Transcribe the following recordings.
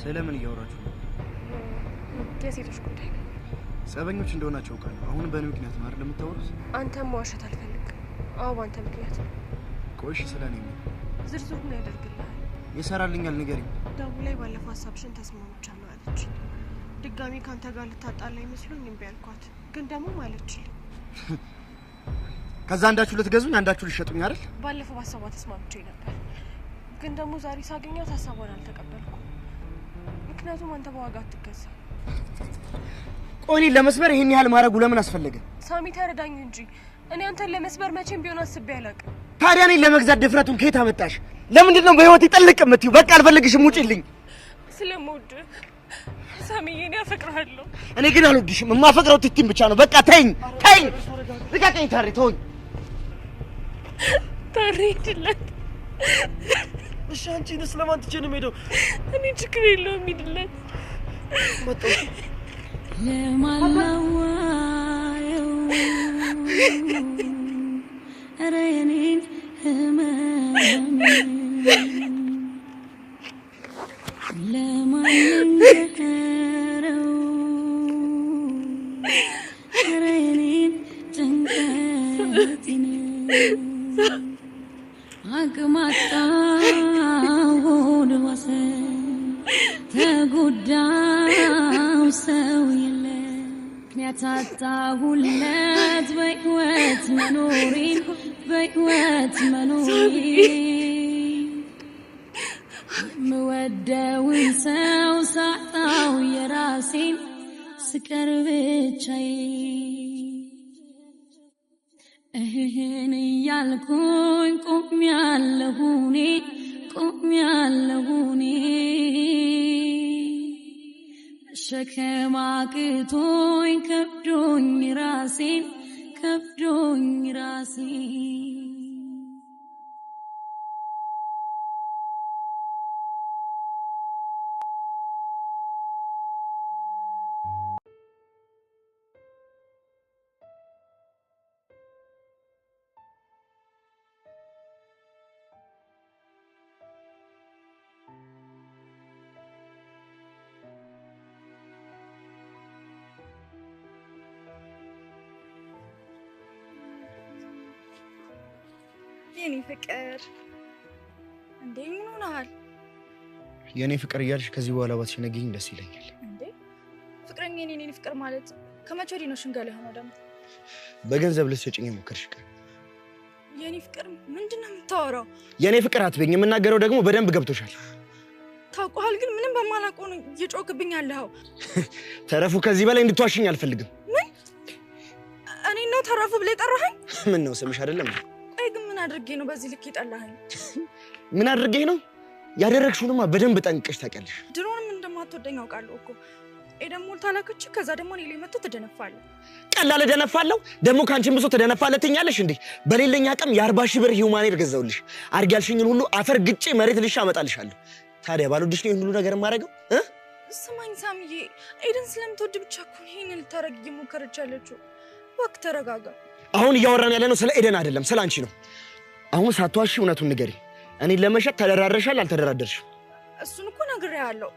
ስለምን እያወራችሁ ነው? የሴቶች ጉዳይ ነው። ጸበኞች እንደሆናቸው ቃል አሁን በእኔ ምክንያት ነው አይደል የምታወሩት? አንተም መዋሸት አልፈልግም። አዎ ባንተ ምክንያት ነው። ቆይሽ ስለኔ ነው ዝርዝሩን ያደርግልሃል። ይሰራልኛል። ንገሪኝ። ደቡ ላይ ባለፈው ሀሳብሽን ተስማምቻለሁ አለች። ድጋሚ ካንተ ጋር ልታጣላ ይመስሉኝ እምቢ አልኳት፣ ግን ደግሞ ማለችልኝ። ከዛ አንዳችሁ ልትገዙኝ አንዳችሁ ልትሸጡኝ አይደል? ባለፈው ሀሳቧ ተስማምቼ ነበር፣ ግን ደግሞ ዛሬ ሳገኛት ሀሳቧን አልተቀበልኩም። ምክንያቱም አንተ በዋጋ አትገዛ። ቆይ ለመስበር ይሄን ያህል ማድረጉ ለምን አስፈለገ? ሳሚ ተረዳኝ እንጂ እኔ አንተን ለመስበር መቼም ቢሆን አስቤ አላውቅም። ታዲያ እኔን ለመግዛት ድፍረቱን ከየት አመጣሽ? ለምንድን ነው በህይወት ይጠልቅ የምትይው? በቃ አልፈልግሽም፣ ውጪልኝ። ስለምወድህ ሳሚዬ፣ እኔ አፈቅርሃለሁ። እኔ ግን አልወድሽም። የማፈቅረው ትቲም ብቻ ነው። በቃ ተይኝ፣ ተይኝ፣ ልቀቀኝ። ታሪ ተወኝ። ታሪ ሂድለት። እሺ አንቺንስ ለማን ትቼ ነው የምሄደው? እኔ ችግር የለውም ሂድለት። መጣሁ ለማላዋየው ኧረ የኔን ህመም ለማንንገረው ኧረ የኔን ጭንቀቴን አቅማጣው ሆድ ዋሰ ተጎዳው ሰው የለ ምክንያት አጣሁለት በሕይወት መኖሬን ምወደውን ሰው ሳጣው የራሴን ስቀር ብቻዬን እህን እያልኩኝ ቆሜያለሁ እኔ ሸክም አቅቶኝ ከብዶኝ ራሴን የኔ ፍቅር እንዴ ምን ሆነሃል? የኔ ፍቅር እያልሽ ከዚህ በኋላ ባትሸነግኝ ደስ ይለኛል። እንዴ ፍቅረኛ የኔ ፍቅር ማለት ከመቼ ወዲህ ነው ሽንገላ የሆነው? ደግሞ በገንዘብ ልትሰጪኝ የሞከርሽ ቀን የኔ ፍቅር ምንድነው የምታወራው? የኔ ፍቅር አትበኝ። የምናገረው ደግሞ በደንብ ገብቶሻል። ታውቀዋል፣ ግን ምንም በማላውቀው ነው እየጮክብኝ ያለኸው። ተረፉ፣ ከዚህ በላይ እንድትዋሽኝ አልፈልግም። ምን? እኔ ነው ተረፉ ብለህ ጠራኸኝ? ምን ነው ስምሽ አይደለም? ግን ምን አድርጌ ነው በዚህ ልክ ይጠላኸኝ? ምን አድርጌ ነው? ያደረግሽውንማ በደንብ ጠንቅቀሽ ታውቂያለሽ። ድሮንም እንደማትወደኝ አውቃለሁ እኮ። ኤደን ሞልታ ላከች፣ ከዛ ደግሞ እኔ ላይ መጥቶ ትደነፋለህ። ቀላል እደነፋለሁ? ደግሞ ካንቺም ብሶ ትደነፋለህ ትኛለሽ እንዴ? በሌለኛ አቅም የ40,000 ብር ሂውማኔር ገዛውልሽ። አድርጊ ያልሽኝን ሁሉ አፈር ግጬ መሬት ልሽ አመጣልሻለሁ። ታዲያ ባልወድሽ ነው ሁሉ ነገር የማደርገው? ስማኝ ሳሚዬ፣ ኤደን ስለምትወድ ብቻ እኮ ይሄን ልታረግ እየሞከረች ያለችው። እባክህ ተረጋጋ። አሁን እያወራን ያለነው ስለ ኤደን አይደለም፣ ስለ አንቺ ነው። አሁን ሳትዋሺ እውነቱን ንገሪ። እኔን ለመሸጥ ተደራድረሻል አልተደራደርሽም? እሱን እኮ ነግሬሃለሁ።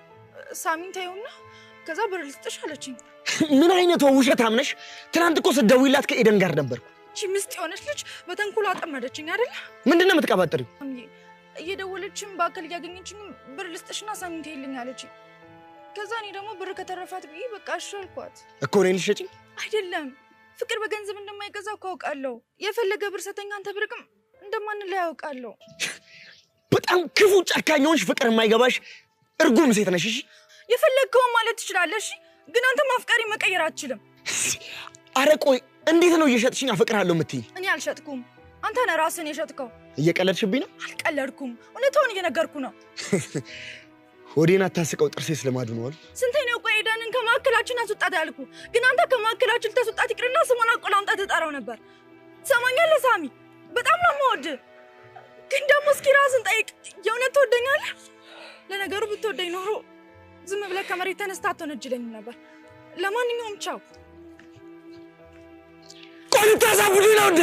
ሳሚን ተይውና ከዛ ብር ልስጥሽ አለችኝ። ምን አይነቷ ውሸታም ነሽ? ትናንት እኮ ስትደውይላት ከኤደን ጋር ነበርኩ። እቺ ምስጥ የሆነች ልጅ በተንኮል አጠመደችኝ አይደል? ምንድን ነው የምትቀባጥሪው? እየደወለችም በአካል እያገኘችኝ ብር ልስጥሽና ሳሚን ተይልኝ አለችኝ። ከዛ እኔ ደግሞ ብር ከተረፋት ብዬ በቃ እሺ አልኳት። እኮ እኔን ልትሸጪኝ? አይደለም፣ ፍቅር በገንዘብ እንደማይገዛ እኮ አውቃለሁ። የፈለገ ብር ሰተኛ አንተ ብርቅም እንደማንለያይ አውቃለሁ። በጣም ክፉ ጨካኝ ሆንሽ። ፍቅር የማይገባሽ እርጉም ሴት ነሽ። እሺ የፈለግከውን ማለት ትችላለህ፣ እሺ ግን አንተ ማፍቀሪ መቀየር አትችልም። አረ ቆይ እንዴት ነው እየሸጥሽኝ አፈቅርሃለሁ የምትይኝ? እኔ አልሸጥኩም፣ አንተ ነህ ራስህን የሸጥከው። እየቀለድሽብኝ ነው? አልቀለድኩም፣ እውነታውን እየነገርኩ ነው። ሆዴን አታስቀው፣ ጥርሴ ስለማዱ ነው አሉ። ስንቴ ነው ቆይ ኤደንን ከማዕከላችን አስወጣት ያልኩ? ግን አንተ ከማዕከላችን ልታስወጣት ይቅርና ስሟን አቆላምጣት ትጠራው ነበር። ትሰማኛለህ ሳሚ? በጣም ነው የምወድህ፣ ግን ደግሞ እስኪ ራስን ጠይቅ። የእውነት ትወደኛለህ? ለነገሩ ብትወደኝ ኖሮ ዝም ብለህ ከመሬት ተነስታ አትወነጅለኝም ነበር። ለማንኛውም ቻው። ቆይ ልታሳብዱኝ ነው እንዴ?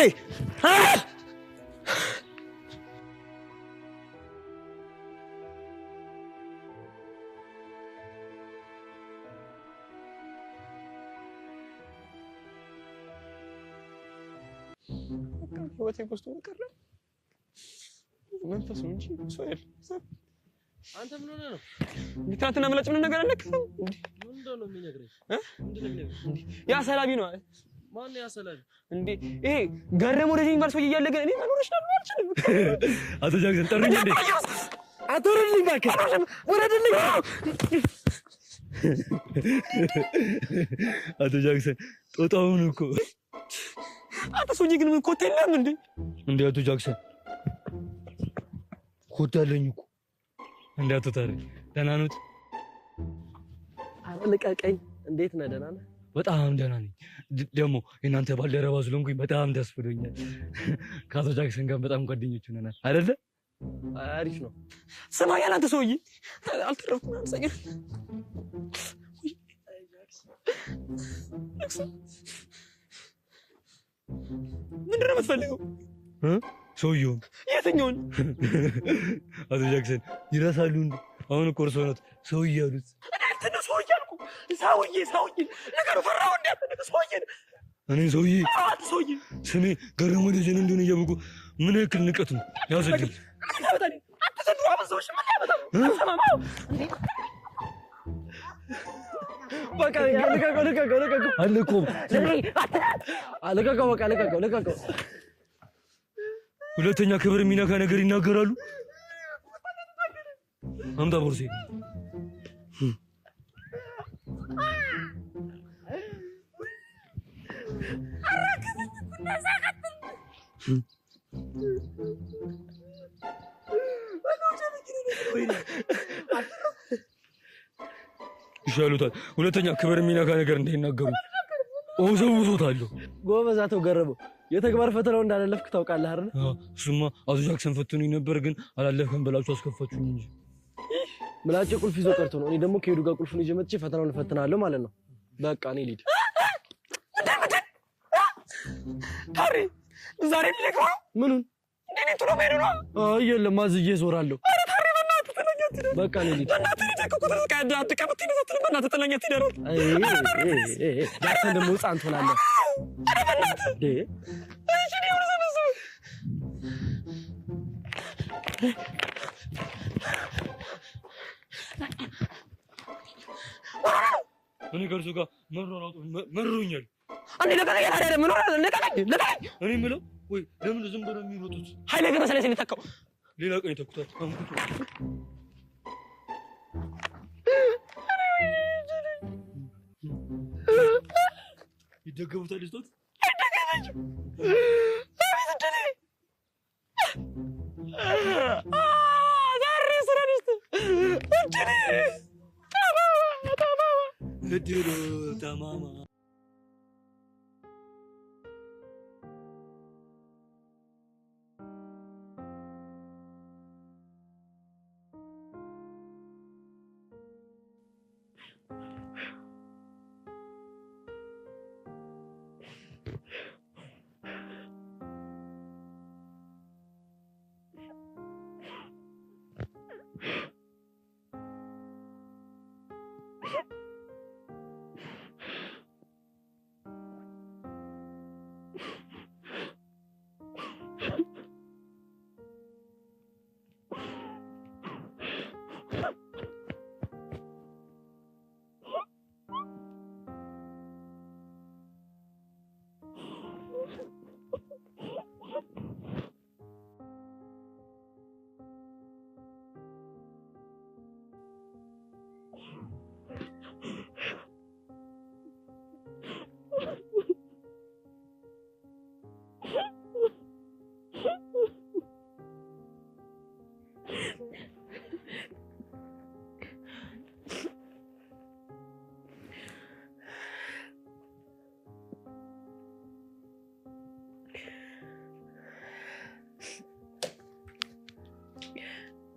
ህይወቴ ጎስቶ ቀረ መንፈስ ነው እንጂ ሰው የለም አንተ ምን ሆነህ ነው ትናንትና መላጭ ምን ነገር አለክ ምንድን ነው የሚነግረኝ ያ ሰላቢ ነው ማን ያ ሰላቢ እንዴ ይሄ ገረመ ወደዚህ የሚባል ሰውዬ እያለ ግን እኔ መኖርሽ አልችልም አቶ ጃክሰን ጠሩኝ እንዴ አቶርልኝ እባክህ ወረድልኝ አቶ ጃክሰን ጦጣውን እኮ አንተ ሰውዬ ግን ምን ኮት የለም እንዴ አቶ ጃክሰን ኮት አለኝ እኮ እንዴ አቶ ታሪ ደህና ነዎት ልቀቀኝ እንዴት ነህ ደህና ነህ በጣም ደህና ነኝ ደግሞ እናንተ ባልደረባ ስለሆንኩኝ በጣም ደስ ብሎኛል ከአቶ ጃክሰን ጋር በጣም ጓደኞች ሆነናል አይደለ አሪፍ ነው ስማ ያላንተ ሰውዬ አልተረፍኩም አንሰኝ ምንድን ነው የምትፈልገው ሰውዬው የትኛውን አቶ ጃክሰን ይረሳሉ እንዴ አሁን እኮ እርሶ ነዎት ሰውዬ ያሉት አንተ ነው ሰውዬ አልኩህ ሰውዬ ነገሩ ፈራው እንዴ አንተ ሰውዬ እኔ ሰውዬ አንተ ሰውዬ ስሜ ገረመ ደጀን እንደሆነ እያወቁ ምን ያክል ንቀት ነው ያዘልኝ አንተ ዘንድሮ አበዛሁሽ ምን ያመጣው አሰማማው እንዴ በቃ ለቀቀው አለቆም አለቀቀው በቃ ለቀቀው ሁለተኛ ክብር የሚነካ ነገር ይናገራሉ አምጣ ቦርሴ ይሻሉታል ሁለተኛ ክብር የሚነካ ነገር እንዳይናገሩ ኦዘውዞታለሁ ጎበዝ አቶ ገረመው የተግባር ፈተናው እንዳላለፍክ ታውቃለህ አይደል እሱማ አቶ ጃክሰን ፈትኑኝ ነበር ግን አላለፍክም ብላችሁ አስከፋችሁኝ እንጂ ምላጭ ቁልፍ ይዞ ቀርቶ ነው እኔ ደግሞ ከሄዱ ጋር ቁልፉን ይዤ መጥቼ ፈተናውን እፈትናለሁ ማለት ነው በቃ እኔ ልሂድ ታሪ ዛሬ ልልከው ምኑን እኔ ጥሩ ሄዶ ነው አይ የለም አዝዬ ዞራለሁ አረ ታሪ በእናትህ ተለኛት በቃ እኔ ልሂድ በእናትህ ተከኩት ተቃዳ አትቀበጥ ይነሳት በእናትህ ተለኛት ይደረል አይ ጃክሰን ደግሞ ህፃን ትሆናለህ አረ በእናትህ እንዴ እሺ ነው ወረሰበሰ እኔ ከእርሱ ጋር መሮኛል አንዴ ለቀቀኝ አይደለም ምን ሆነ ለቀቀኝ እኔ የምለው ወይ ለምን ዝም ብለው የሚሮጡት ኃይለ ገብረስላሴ ተካው ሌላ ቀን ተኩታት ይደገሙታል ስቶት አይደገመችም አቤት እንደኔ ዛሬ ስራንስት እድሉ ተማማ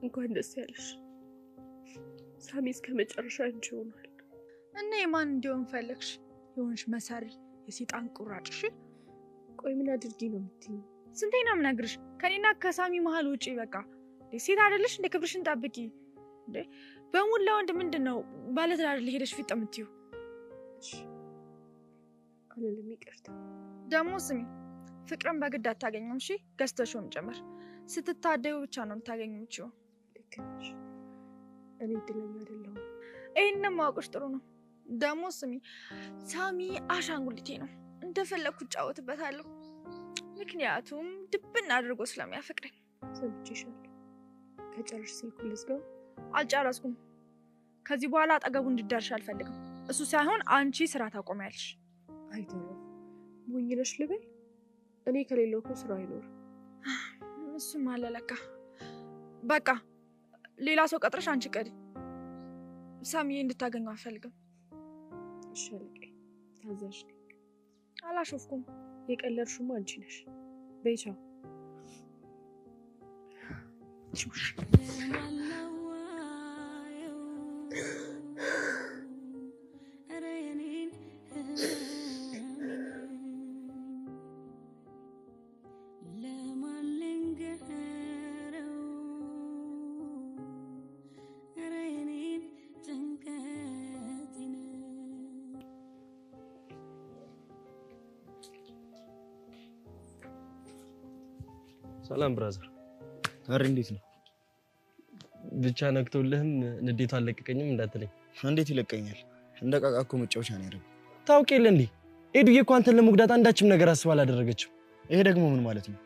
እንኳን ደስ ያለሽ ሳሚ እስከ መጨረሻ አንቺ ሆኗል እና የማን እንዲሆን ፈለግሽ የሆንሽ መሰሪ የሰይጣን ቁራጭ እሺ ቆይ ምን አድርጊ ነው የምትይኝ ስንቴ ነው የምነግርሽ ከኔና ከሳሚ መሃል ውጪ በቃ ሴት አይደለሽ እንደ ክብርሽን ጠብቂ እንዴ በሙላ ወንድ ምንድነው ባለትዳር አይደል ሄደሽ ፊት የምትይው አለልም ይቅርታ ደሞ ስሚ ፍቅርን በግድ አታገኙም። እሺ ገዝተሽውም ጭምር ስትታደዩ ብቻ ነው የምታገኙው። ልክ ነሽ። እኔ እድለኛ አይደለሁም። ይሄንን ማወቅሽ ጥሩ ነው። ደግሞ ስሚ ሳሚ አሻንጉሊቴ ነው፣ እንደፈለኩ እጫወትበታለሁ። ምክንያቱም ድብን አድርጎ ስለሚያፈቅረኝ። ሰምቼሻለሁ። ከጨረሽ ስልኩን ልዝጋው። አልጨረስኩም። ከዚህ በኋላ አጠገቡ እንድትደርሽ አልፈልግም። እሱ ሳይሆን አንቺ ስራ ታቆሚያለሽ። አይተረፍ ሞኝ ነሽ ልበል? እኔ ከሌለው እኮ ስራ አይኖርም። እሱም አለ ለካ። በቃ ሌላ ሰው ቀጥረሽ አንቺ ቀሪ። ሳሚዬ እንድታገኘው አልፈልግም። እሺ አለቄ፣ ታዛዥ ነኝ። አላሾፍኩም። የቀለድሽማ አንቺ ነሽ። በይ ቻው። ሰላም ብራዘር። አረ እንዴት ነው? ብቻ ነክቶልህም ንዴቱ አልለቀቀኝም እንዳትለኝ። እንዴት ይለቀኛል? እንደ ቃቃኮ መጫወቻ ነው ያደረገው። ታውቅ የለ እንዴ ኤዱዬ እኮ አንተን ለመጉዳት አንዳችም ነገር አስባ አላደረገችም። ይሄ ደግሞ ምን ማለት ነው?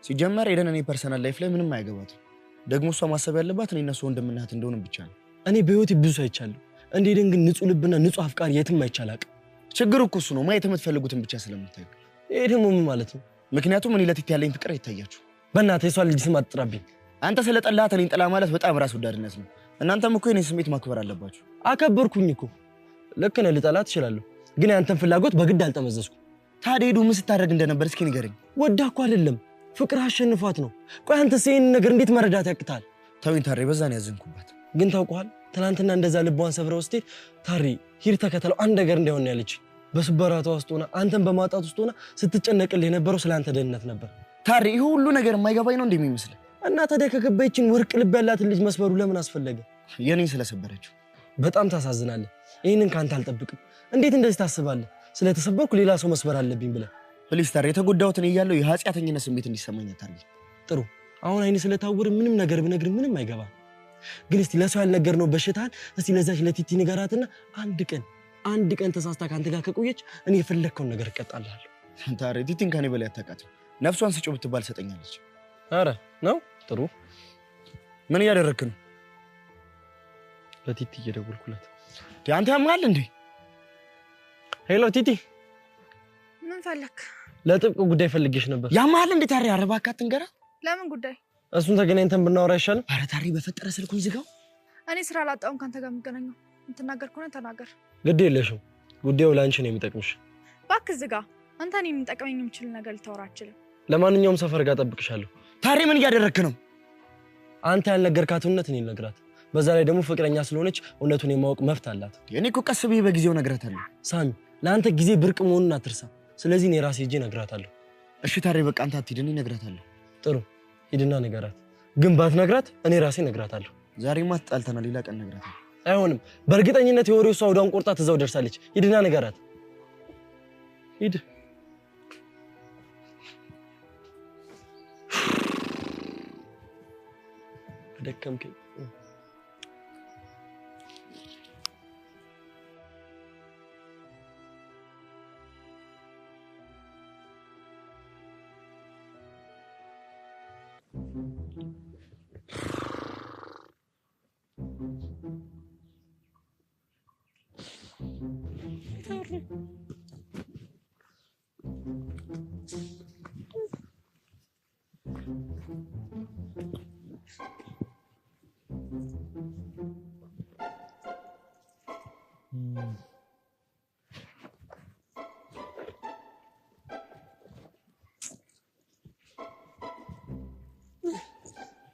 ሲጀመር ኤደን እኔ ፐርሰናል ላይፍ ላይ ምንም አይገባትም። ደግሞ እሷ ማሰብ ያለባት እኔ እና እሷ እንደምናት እንደሆነ ብቻ ነው። እኔ በህይወቴ ብዙ አይቻለሁ። እንዴ ኤደን ግን ንጹህ ልብና ንጹህ አፍቃሪ የትም አይቻላቅ። ችግሩ እኮ እሱ ነው፣ ማየት የምትፈልጉትን ብቻ ስለምታዩ። ይሄ ደግሞ ምን ማለት ነው? ምክንያቱም እኔ ለቲት ያለኝ ፍቅር አይታያችሁ። በእናትህ የሷ ልጅ ስም አትጥራብኝ። አንተ ስለጠላሃት እኔን ጥላ ማለት በጣም ራስ ወዳድነት ነው። እናንተም እኮ የኔን ስሜት ማክበር አለባችሁ። አከበርኩኝ እኮ። ልክ ነህ፣ ልጠላት እችላለሁ፣ ግን ያንተን ፍላጎት በግድ አልጠመዘዝኩም። ታዲያ ኤዱ ምን ስታደርግ እንደነበር እስኪ ንገረኝ። ወዳ እኮ አይደለም ፍቅር አሸንፏት ነው። ቆይ አንተስ ይሄን ነገር እንዴት መረዳት ያቅታል? ተወኝ ታሬ፣ በዛ ነው ያዘንኩባት። ግን ታውቀዋል፣ ትናንትና እንደዛ ልቧን ሰብረው ስትሄድ ታሪ ሂድ ተከተለው አንድ ነገር እንዳይሆን ያለች። በስበራቷ ውስጥ ሆና አንተን በማጣት ውስጥ ሆና ስትጨነቅልህ የነበረው ስለ አንተ ደህንነት ነበር። ታሪ ይሄ ሁሉ ነገር የማይገባኝ ነው እንደሚመስል። እና ታዲያ ከገባይችን ወርቅ ልብ ያላትን ልጅ መስበሩ ለምን አስፈለገ? የኔን ስለሰበረችው። በጣም ታሳዝናለህ። ይሄንን ካንተ አልጠብቅም። እንዴት እንደዚህ ታስባለህ? ስለተሰበርኩ ሌላ ሰው መስበር አለብኝ ብለህ። ፕሊስ ታሪ፣ የተጎዳሁት እኔ እያለሁ የኃጢአተኝነት ስሜት እንዲሰማኝ አታርጊ። ጥሩ፣ አሁን አይኔ ስለታወረ ምንም ነገር ብነግርህ ምንም አይገባም። ግን እስቲ ለሰው ያልነገርነው በሽታን እስቲ ለዛች ለቲቲ ንገራትና አንድ ቀን ተሳስታ ካንተ ጋር ከቆየች እኔ የፈለግከውን ነገር እቀጣልሃለሁ። ታሪ ቲቲን ከኔ በላይ አታውቃትም። ነፍሷን ስጪው ብትባል ሰጠኛለች። አረ ነው ጥሩ። ምን እያደረክ ነው? ለቲቲ እየደወልኩላት። አንተ ያማል እንዴ? ሄሎ ቲቲ። ምን ፈለክ? ለጥብቅ ጉዳይ ፈልጌሽ ነበር። ያማል እንዴ? ታሪ አረባካት እንገራ። ለምን ጉዳይ? እሱን ተገናኝተን ብናወራ አይሻልም? አረ ታሪ በፈጠረ ስልኩን ዝጋው። እኔ ስራ ላጣውን ካንተ ጋር የምገናኘው። እንትናገር ከሆነ ተናገር። ግድ የለሽም፣ ጉዳዩ ለአንቺ ነው የሚጠቅምሽ። እባክህ ዝጋ። አንተ እኔን የሚጠቅመኝ የምችል ነገር ልታወራ አትችልም። ለማንኛውም ሰፈር ጋር ጠብቅሻለሁ። ታሪ ምን እያደረክ ነው? አንተ ያልነገርካት እውነት እኔ ልነግራት። በዛ ላይ ደግሞ ፍቅረኛ ስለሆነች እውነቱን የማወቅ መብት አላት። እኔ እኮ ቀስ ብዬ በጊዜው ነግራታለሁ። ሳሚ፣ ለአንተ ጊዜ ብርቅ መሆኑን አትርሳ። ስለዚህ እኔ ራሴ ሄጄ እነግራታለሁ። እሺ ታሪ፣ በቃ አንተ አትሂድ፣ እኔ እነግራታለሁ። ጥሩ፣ ሂድና ንገራት። ግን ባትነግራት እኔ ራሴ እነግራታለሁ። ዛሬማ ተጣልተናል፣ ሌላ ቀን እነግራታለሁ። አይሆንም፣ በእርግጠኝነት የወሬው እሷ ወዲያውን ቆርጣ ትዛው ደርሳለች። ሂድና ንገራት። ሂድ። ደከምከኝ።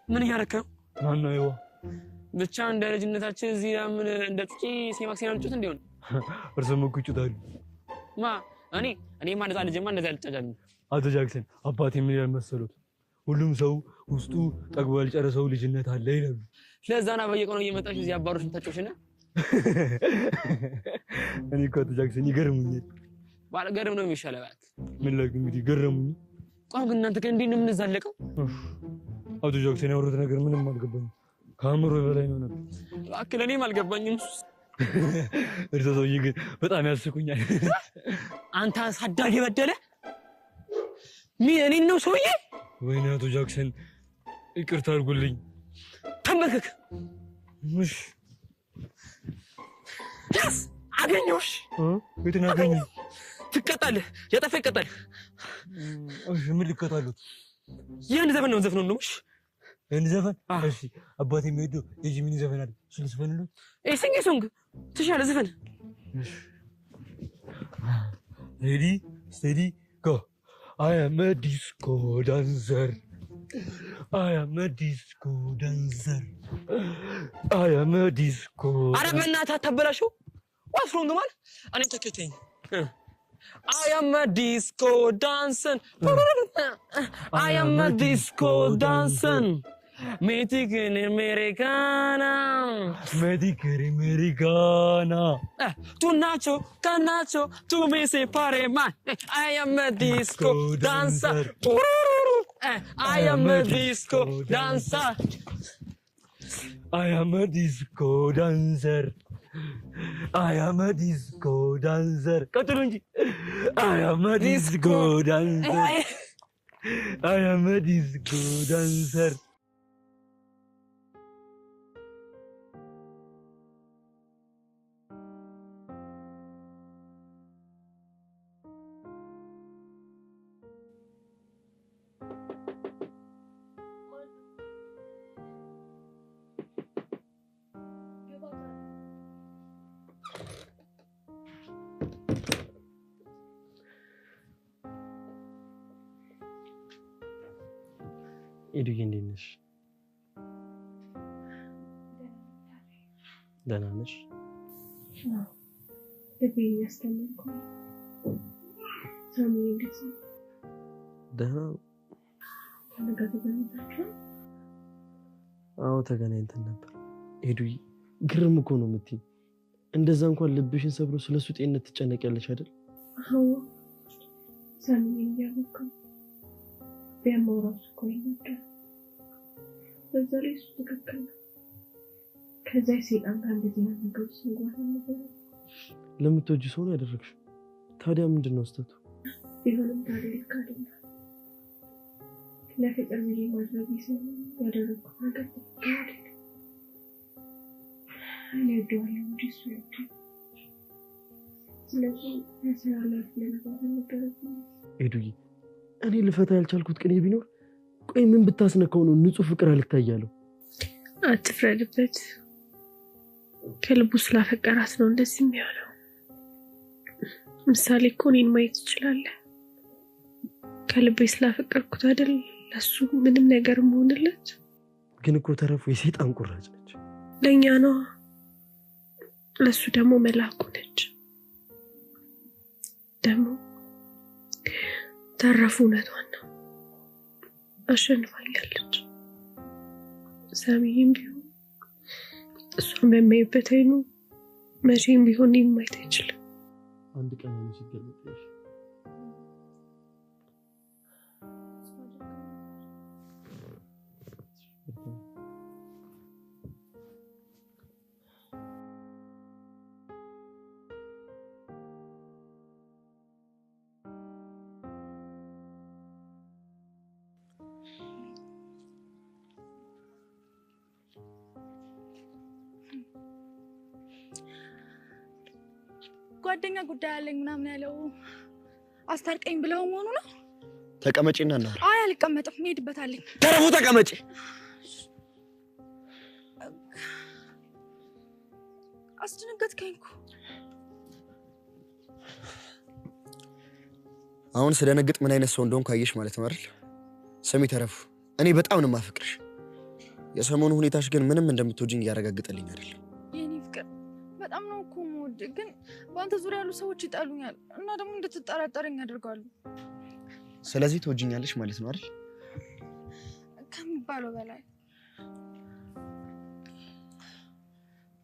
ምን ያረከው? ማነው ይዋ? ብቻ እንደ ልጅነታችን እዚህ ምን እንደ ጥቂ ሲማክሲና ልጭት እንዲሆን እርሱም እኮ ይጩታሉ። እኔ ማንዛ ልጅማ እንደዛ ልጫጫሉ። አቶ ጃክሰን አባቴ ምን ይላል መሰሉት? ሁሉም ሰው ውስጡ ጠግቦ ያልጨረሰው ልጅነት አለ ይላሉ። ለዛና በየቀኑ እየመጣሽ እዚህ አባሮች ተጫውሽና እኔ እኮ አቶ ጃክሰን ይገርሙኛል። ባለ ገርም ነው የሚሻለው። ምን ላድርግ እንግዲህ ገረሙኝ። ቆይ ግን እናንተ ከእንዴት ነው የምንዛለቀው? አቶ ጃክሰን ያወሩት ነገር ምንም አልገባኝም። ከአእምሮ በላይ ነው ነበር። እባክህ ለእኔም አልገባኝም። እርሶ ሰውዬ ግን በጣም ያስቁኛል። አንተ አሳዳጊ በደለ እኔን ነው ሰውዬ? ወይኔ አቶ ጃክሰን ይቅርታ አድርጉልኝ። ተንበርከክ። እሺ ያስ አገኘሁሽ። የትን አገኘሁ? ትቀጣለህ። ያጠፋ ይቀጣል። እሺ ምን ልቀጣሉት? ይህን ዘፈን ነው ዘፈን ነው። ይህን ዘፈን? እሺ አባቴ የሚወደው የጂሚኒ ዘፈን አለ። እሱን ዘፈንልኝ። ሲንግ ሶንግ ትሻለ ዘፈን። ሬዲ ስቴዲ ጎ I am a disco dancer. I am a disco dancer. I am a disco. አረ በእናትህ አታበላሽው። What's wrong man? እኔ ተከተኝ። I am a disco dancing. I am a disco dancing. Meticere americana. Tu nacho, canacho, tu mi sei pare man. I am a disco dancer. I am a disco dancer. I am a disco dancer. I am a disco dancer. Katurunji. I am a disco dancer. I am a disco dancer. ኤዱዬ እንዴት ነሽ? ደህና ነሽ? ልቤን እያስተመንኩ ሳሚ እንዴት ነው? ደህና ነው። ተገናኝታችሁ? አዎ ተገናኝተን ነበር። ኤዱዬ ግርም እኮ ነው የምትይኝ። እንደዛ እንኳን ልብሽን ሰብሮ ስለሱ ጤንነት ትጨነቂያለሽ አይደል? አዎ ሳሚ እያወቅሁ ቢያማራው እኮ ነበር። በዛ ላይ እሱ ትክክል ነው። ከዛ ሲጣን እንደዚህ ነገር ሲጓዝ ነበር። ለምትወጂ ሰው ነው ያደረግሽው። ታዲያ ምንድነው ስህተቱ? ቢሆንም ታዲያ ልክ አይደለም። ለፍቅር ብዬ ማድረግ ሲሆን ያደረግኩት ነገር ትክክል አይደለም። እኔ እወደዋለሁ እንጂ እሱ አይወደኝም። ስለዚህ የስራ ላይ ለመግባት ነበረብኝ። ኤዱዬ እኔ ልፈታ ያልቻልኩት ቅኔ ቢኖር ቆይ ምን ብታስነካው ነው ንጹህ ፍቅር አልታያለው? አትፍረድበት። ከልቡ ስላፈቀራት ነው እንደዚህ የሚሆነው። ምሳሌ እኮ እኔን ማየት ትችላለህ። ከልቤ ስላፈቀርኩት አይደል ለሱ ምንም ነገር መሆንለት። ግን እኮ ተረፉ የሰይጣን ቁራጭ ነች። ለኛ ነው፣ ለሱ ደግሞ መላኩ ነች። ደግሞ ተረፉ እውነቷን ነው፣ አሸንፋኛለች። ሳሚም ቢሆን እሷን በሚያይበት አይኑ መቼም ቢሆን እኔን ማየት አይችልም። አንድ ቀን ነው ሲገለጥሽ። ጓደኛ ጉዳይ አለኝ ምናምን ያለው አስታርቀኝ ብለው መሆኑ ነው። ተቀመጪና እናውራ። አይ አልቀመጥም፣ እሄድበታለሁ። ተረፉ ተቀመጪ። አስደነገጥከኝ እኮ። አሁን ስደነግጥ ምን አይነት ሰው እንደሆንኩ አየሽ ማለት ነው አይደል? ስሚ ተረፉ፣ እኔ በጣም ነው የማፈቅርሽ። የሰሞኑ ሁኔታሽ ግን ምንም እንደምትወጂኝ እያረጋግጠልኝ አይደለም። የኔ ፍቅር በጣም ነው እኮ የምወድህ፣ ግን በአንተ ዙሪያ ያሉ ሰዎች ይጠሉኛል እና ደግሞ እንድትጠራጠረኝ ያደርጋሉ። ስለዚህ ትወጂኛለሽ ማለት ነው አይደል? ከሚባለው በላይ።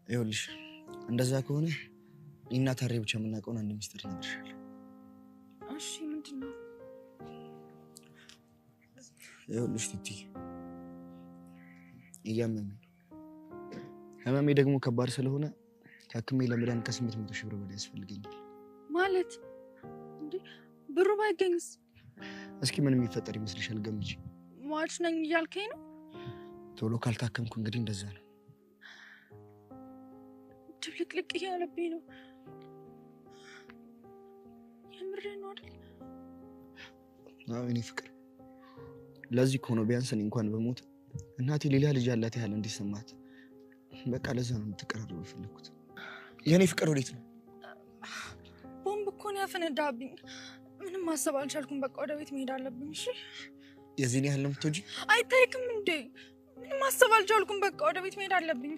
ይኸውልሽ እንደዛ ከሆነ እኔና ታሬ ብቻ የምናውቀውን አንድ ሚስጥር እነግርሻለሁ። እሺ ምንድን ነው? ይኸውልሽ ቲቲ እያመመኝ ነው። ህመሜ ደግሞ ከባድ ስለሆነ ታክሜ ለመዳን ከ800 ሺህ ብር በላይ ያስፈልገኛል። ማለት እንዴ ብሩ ባይገኝስ? እስኪ ምን የሚፈጠር ይመስልሻል? ገምጂ። ሟች ነኝ እያልከኝ ነው? ቶሎ ካልታከምኩ እንግዲህ እንደዛ ነው። ድብልቅልቅ እያለብኝ ነው። የምሬን ነው አይደል? አዎ እኔ ፍቅር ለዚህ እኮ ነው ቢያንስ እኔ እንኳን በሞት እናቴ ሌላ ልጅ አላት ያህል እንዲሰማት በቃ ለዛ ነው የምትቀራረበው የፈለኩት። የኔ ፍቅር ወዴት ነው? ቦምብ እኮ ነው ያፈነዳብኝ። ምንም ማሰብ አልቻልኩም። በቃ ወደ ቤት መሄድ አለብኝ። እሺ የዚህን ያህል ነው የምትወጂ? አይታይክም እንዴ? ምንም ማሰብ አልቻልኩም። በቃ ወደ ቤት መሄድ አለብኝ።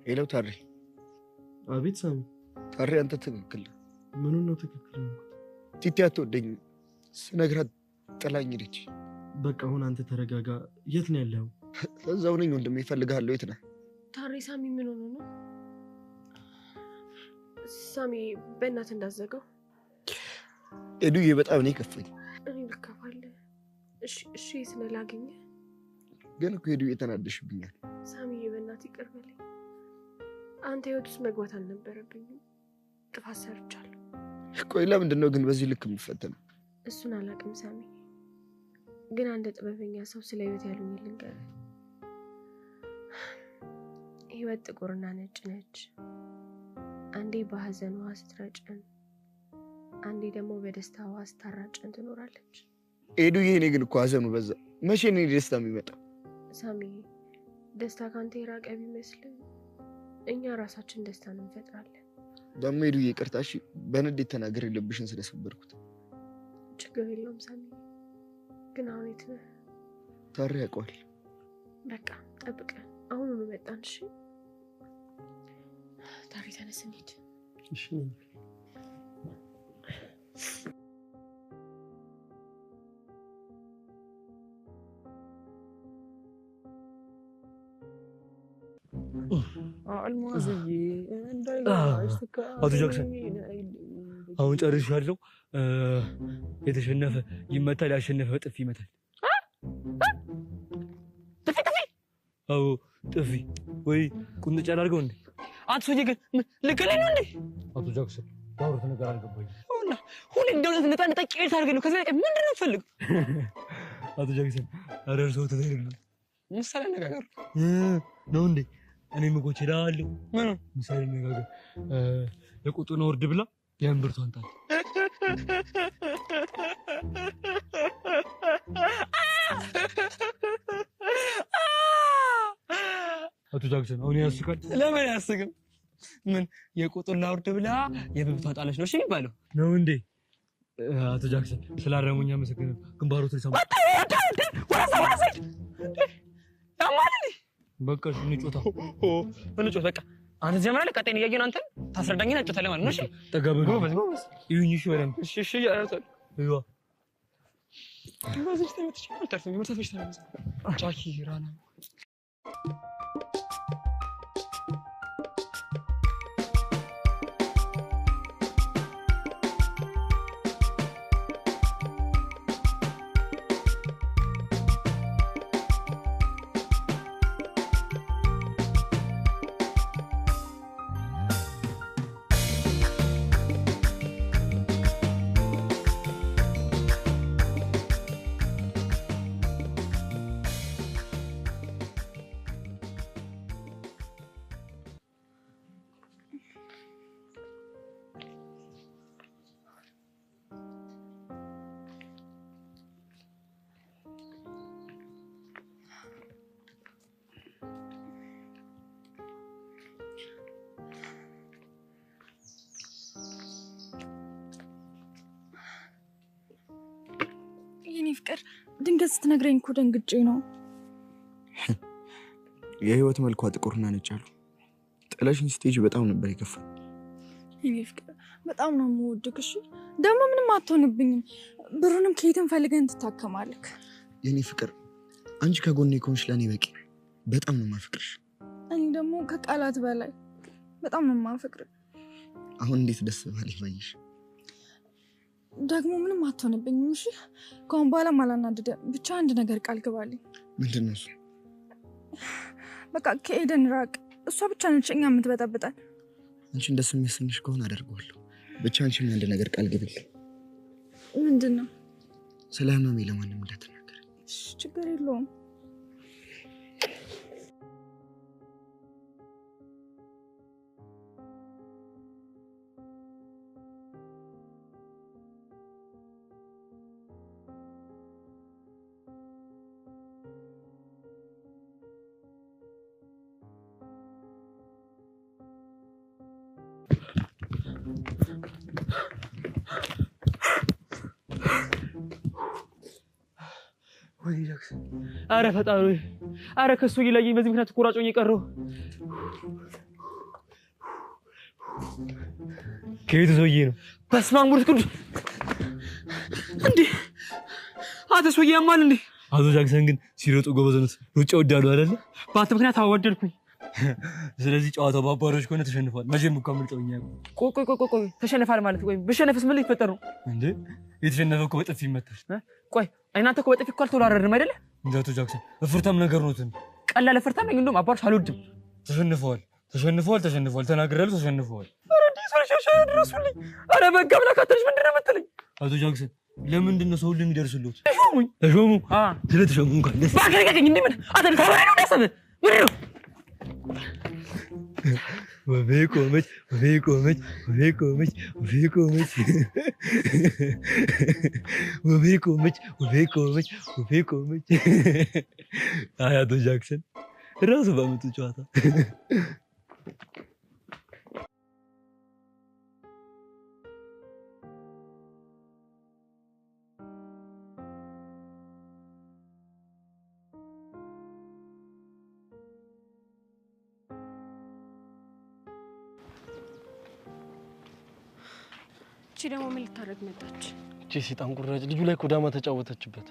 ሄሎ ታሪ። አቤት ሳሚ። ታሪ አንተ ትክክል። ምኑን ነው ትክክል? ቲቲ አትወደኝም ስነግራት ጥላኝ ሄደች። በቃ አሁን አንተ ተረጋጋ። የት ነው ያለው? እዛው ነኝ ወንድሜ፣ እፈልግሃለሁ። የት ነህ? ታሪ ሳሚ ምን ሆኖ ነው? ሳሚ በእናትህ እንዳዘጋው። ኤዱዬ በጣም ነው የከፋኝ። እኔ ልከፋለ። እሺ ስላላገኘ ግን እኮ ኤዱዬ ተናደሽብኛል። ሳሚ በእናትህ ይቅር በለኝ። አንተ ህይወት ውስጥ መግባት አልነበረብኝም። ጥፋት ሰርቻለሁ። ቆይ ለምንድን ነው ግን በዚህ ልክ የምፈተነው? እሱን አላውቅም ሳሚ፣ ግን አንድ ጥበበኛ ሰው ስለ ህይወት ያሉኝ ልንገርህ። ህይወት ጥቁርና ነጭ ነች። አንዴ በሀዘን ውሃ ስትረጭን፣ አንዴ ደግሞ በደስታ ውሃ ስታራጭን ትኖራለች። ኤዱዬ እኔ ግን እኮ ሀዘኑ በዛ። መቼ ነው ደስታ የሚመጣው? ሳሚ ደስታ ካንተ የራቀ ቢመስልም እኛ ራሳችን ደስታን እንፈጥራለን። ደግሞ ኤዱዬ ይቅርታ እሺ፣ በንዴት ተናገር የለብሽን ስለሰበርኩት። ችግር የለውም ሳሚ፣ ግን አሁን የት ነህ? ታሪ ያውቀዋል። በቃ ጠብቀን አሁኑኑ መጣን። እሺ ታሪ ተነስ እንሂድ። እሺ አልማዝዬ አቶ ጃክሰን አሁን ጨርሻለሁ። የተሸነፈ ይመታል፣ ያሸነፈ ጥፊ ይመታል። ጥፊ አዎ ጥፊ ወይ ቁንጫ አድርገው እንዴ? አንተ ሰውዬ ግን ልክልኝ ነው እንዴ? አቶ ጃክሰን ያወሩት ነገር አልገባኝም። ሁሌ እንደውነት ነጣ ቄል ታርገኝ ነው። ከዛ ምንድን ነው የምትፈልግ? አቶ ጃክሰን አረርሰው ተዘይሉ ምሳሌ አነጋገር ነው እንዴ? እኔም እኮ እችላለሁ። ምን ምሳሌ አነጋገር የቁጡን ወርድ ብላ የእምብርቷን ጣል። አቶ ጃክሰን አሁን ያስቃል። ለምን ያስቅም? ምን የቁጡን ላውርድ ብላ የብብቷን ጣለች ነው እሺ የሚባለው ነው እንዴ? አቶ ጃክሰን ስላረሙኛ መሰከነ ግንባሮት ሰማ በቃ እንጮታ እንጮት በቃ አንተ ዘመና ለቀጠኝ ያየን አንተ ታስረዳኝና እንጮታለን ማለት ነው። እሺ ጠጋብ ነው ይሁን። እሺ ወለም እሺ ያያታል ይዋ በዚህ ተመትሽ አንተርፍ ምርተፈሽ ተነሳ ቻኪ ራና የኔ ፍቅር ድንገት ስትነግረኝ እኮ ደንግጬ ነው። የህይወት መልኳ ጥቁርና ነጭ አሉ። ጥለሽኝ ስትሄጂ በጣም ነበር የከፋኝ። የኔ ፍቅር በጣም ነው የምወድህ። እሺ ደግሞ ምንም አትሆንብኝም። ብሩንም ከየትም ፈልገን ትታከማለህ። የኔ ፍቅር አንቺ ከጎኔ ከሆንሽ ለኔ በቂ። በጣም ነው የማፈቅርሽ። እኔ ደግሞ ከቃላት በላይ በጣም ነው የማፈቅርህ። አሁን እንዴት ደስ ባለኝ ባይሽ። ደግሞ ምንም አትሆንብኝም እሺ? ከአሁን በኋላ አላናድድም። ብቻ አንድ ነገር ቃል ግባልኝ። ምንድን ነው እሱ? በቃ ከኤደን ራቅ። እሷ ብቻ ነች እኛ የምትበጠብጠን። አንቺ እንደሱ የሚያሰኝሽ ከሆነ አደርገዋለሁ። ብቻ አንቺም አንድ ነገር ቃል ግቢልኝ። ምንድን ነው? ስለ ህመሜ ለማንም እንዳትናገር። ችግር የለውም። ወይ ጃክስ አረ ፈጣሪ አረ ከሱ ይለየኝ በዚህ ምክንያት ቆራጮኝ የቀረው ከየት ሰውዬ ነው በስመ አብ ወልድ ቅዱስ እንዴ አተ ሰውዬ ያማል እንዴ አቶ ጃክሰን ግን ሲሮጡ ጎበዝ ነው ሩጫ ወዳሉ አይደል ባንተ ምክንያት አወደድኩኝ ስለዚህ ጨዋታው ባባሮች ከሆነ ተሸንፏል መቼም እኮ አምልጠውኛ ቆይ ተሸንፋል ማለት ወይ በሸነፍስ ምን ሊፈጠር ነው እንዴ የተሸነፈ እኮ በጥፊ ይመታል ቆይ አይናንተ እኮ በጥፊ እኮ አልተወራረድንም አይደለ እንዳቶ ጃክሰን እፍርታም ነገር ነው እንትን ቀላል እፍርታም ነኝ እንደውም አባሮች አልወድም ተሸንፈዋል ተናግሬያለሁ ተሸንፈዋል ኧረ እንዴ ሰልሻሻ ድረሱልኝ ኧረ በቃ ብላካተሽ ምንድነው መተለኝ አቶ ጃክሰን ለምንድን ነው ሰው ሁሉ የሚደርሱልዎት ተሾሙ ስለተሾሙ እንኳን ደስ ባከረከኝ እንዴ ምን አተን ታወራ ነው ደሰበ ምን ነው ወቤቆመች አያቶ ጃክሰን ራሱ ባመጡ ጨዋታ ደግሞ ምን ልታረግ መጣች? እቺ ሲጣን ቁራጭ ልጁ ላይ ኮዳማ ተጫወተችበት።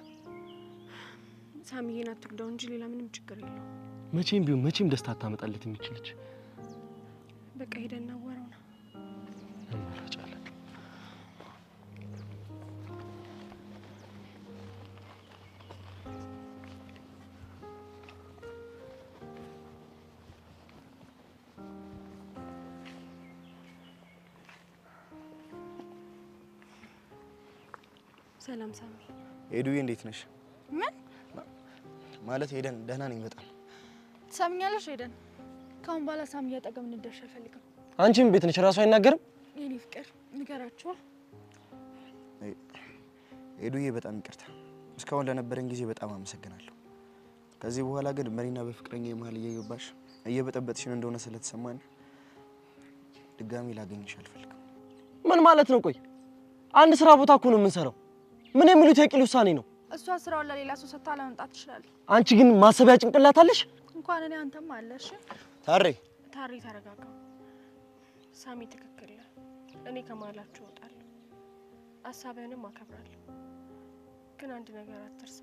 ሳሚዬን አትግደው እንጂ ሌላ ምንም ችግር የለውም። መቼም ቢሆን መቼም ደስታ ታመጣለት የሚችልች በቃ ሄደና ወራውና አማራጫለ ሰላም ሳሚ። ኤዱዬ እንዴት ነሽ? ምን ማለት ሄደን ደህና ነኝ በጣም። ሰምኛለሽ ሄደን ካሁን በኋላ ሳሚ ያጠገብ እንደርሽ አልፈልግም። አንቺም ቤት ነሽ ራሱ አይናገርም? የኔ ፍቅር ንገራቸው። ኤዱዬ በጣም ይቅርታ። እስካሁን ለነበረን ጊዜ በጣም አመሰግናለሁ። ከዚህ በኋላ ግን መሪና በፍቅረኛ መሀል እየገባሽ እየበጠበጥሽን እንደሆነ ስለተሰማኝ ድጋሚ ላገኝሽ አልፈልግም። ምን ማለት ነው? ቆይ አንድ ስራ ቦታ እኮ ነው የምንሰራው። ምን የሚሉት የቂል ውሳኔ ነው? እሷ ስራውን ለሌላ ሰው ሰጥታ ለመምጣት ትችላለች። አንቺ ግን ማሰቢያ ጭንቅላት አለሽ? እንኳን እኔ አንተም አለሽ። ታሬ ተረጋጋ። ሳሚ ትክክል ነው። እኔ ከማላችሁ እወጣለሁ። ሐሳብህንም አከብራለሁ። ግን አንድ ነገር አትርሳ።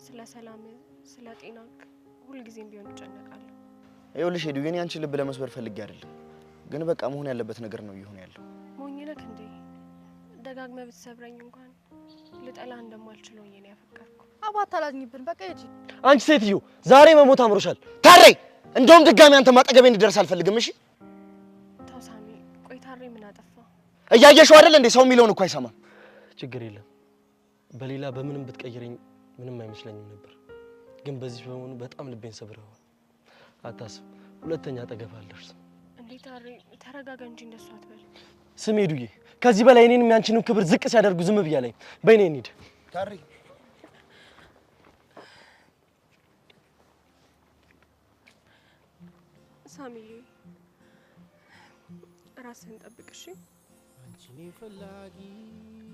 ስለ ሰላም፣ ስለ ጤናክ ሁሉ ጊዜም ቢሆን እጨነቃለሁ። ይኸውልሽ ሄዱ የኔ አንቺ ልብ ለመስበር ፈልጌ አይደለም። ግን በቃ መሆን ያለበት ነገር ነው እየሆነ ያለው። ሞኝ ነህ እንዴ? ደጋግመህ ብትሰብረኝ እንኳን ልጠላ እንደማልችለው የኔ ያፈቀርኩ። አባት አላዝኝብን። በቃ ሂጂ። አንቺ ሴትዮ ዛሬ መሞት አምሮሻል። ታሬ እንደውም ድጋሚ አንተ ማጠገቤ እንድደርስ አልፈልግም። እሺ ተው ሳሚ። ቆይ ታሬ ምን አጠፋ? እያየሽው አይደል እንዴ? ሰው የሚለውን እኮ አይሰማም። ችግር የለም። በሌላ በምንም ብትቀይረኝ ምንም አይመስለኝም ነበር። ግን በዚህ በመሆኑ በጣም ልቤን ሰብረዋል። አታስብ፣ ሁለተኛ አጠገብ አልደርስም። እንዴ ታሬ ተረጋጋ እንጂ እንደሱ አትበል። ስም ሄዱዬ፣ ከዚህ በላይ እኔንም ያንቺንም ክብር ዝቅ ሲያደርጉ ዝም ብያለኝ። በእኔ እንሂድ። ታሪ ሳሚ ራስህን ጠብቅ እሺ።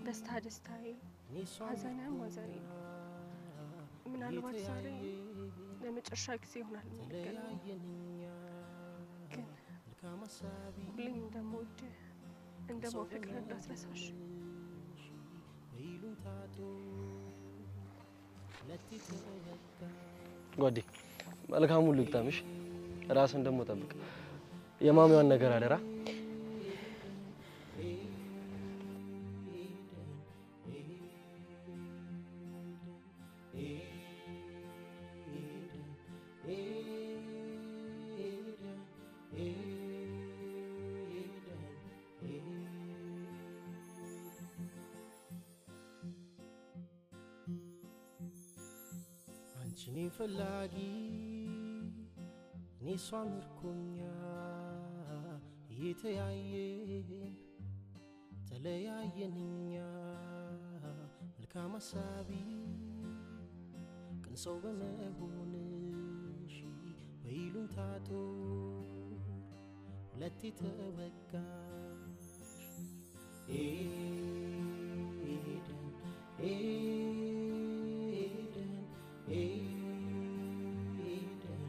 ደስታ ደስታዬ፣ ሐዘንህም ሐዘኔ ነው። ምናልባት ዛሬ ለመጨረሻ ጊዜ ይሆናል የምንገናኘው። ግን ሁሌም እንደምወድህ እንደማፈቅርህ እንዳትረሳሽ። ጓዴ መልካሙን ልግጠምሽ ራስን ደግሞ ጠብቅ የማሚዋን ነገር አደራ አንቺን ፈላጊ እኔ እሷን ምርኮኛ የተያየን ተለያየን እኛ መልካም ሀሳቢ ቅን ሰው በመሆንሽ በይሉኝታ ጦር ሁለቴ ተወጋሽ ኤደን ኤደን ኤደን